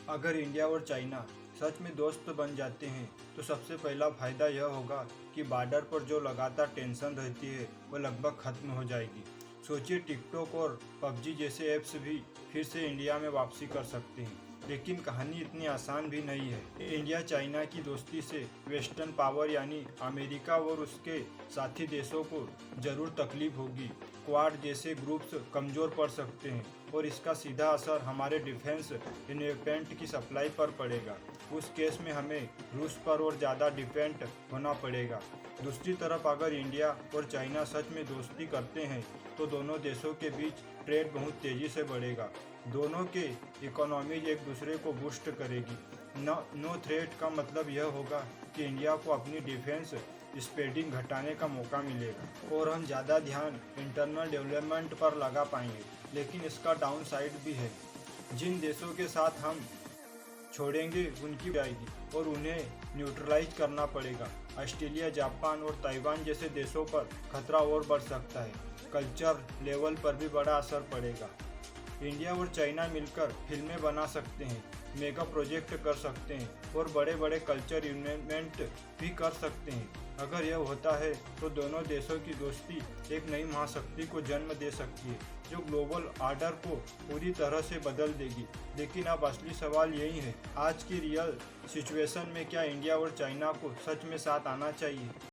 अगर इंडिया और चाइना सच में दोस्त बन जाते हैं तो सबसे पहला फायदा यह होगा कि बॉर्डर पर जो लगातार टेंशन रहती है वो लगभग खत्म हो जाएगी। सोचिए, टिकटॉक और पबजी जैसे ऐप्स भी फिर से इंडिया में वापसी कर सकते हैं। लेकिन कहानी इतनी आसान भी नहीं है। इंडिया चाइना की दोस्ती से वेस्टर्न पावर यानी अमेरिका और उसके साथी देशों को जरूर तकलीफ होगी। क्वाड जैसे ग्रुप्स कमज़ोर पड़ सकते हैं और इसका सीधा असर हमारे डिफेंस इक्विपमेंट की सप्लाई पर पड़ेगा। उस केस में हमें रूस पर और ज़्यादा डिपेंड होना पड़ेगा। दूसरी तरफ अगर इंडिया और चाइना सच में दोस्ती करते हैं तो दोनों देशों के बीच ट्रेड बहुत तेज़ी से बढ़ेगा। दोनों के इकोनॉमीज एक दूसरे को बूस्ट करेगी। नो थ्रेट का मतलब यह होगा कि इंडिया को अपनी डिफेंस स्पेंडिंग घटाने का मौका मिलेगा और हम ज़्यादा ध्यान इंटरनल डेवलपमेंट पर लगा पाएंगे। लेकिन इसका डाउन साइड भी है। जिन देशों के साथ हम छोड़ेंगे उनकी जाएगी और उन्हें न्यूट्रलाइज करना पड़ेगा। ऑस्ट्रेलिया, जापान और ताइवान जैसे देशों पर खतरा और बढ़ सकता है। कल्चर लेवल पर भी बड़ा असर पड़ेगा। इंडिया और चाइना मिलकर फिल्में बना सकते हैं, मेगा प्रोजेक्ट कर सकते हैं और बड़े बड़े कल्चर इवेंट भी कर सकते हैं। अगर यह होता है तो दोनों देशों की दोस्ती एक नई महाशक्ति को जन्म दे सकती है जो ग्लोबल ऑर्डर को पूरी तरह से बदल देगी। लेकिन अब असली सवाल यही है, आज की रियल सिचुएशन में क्या इंडिया और चाइना को सच में साथ आना चाहिए?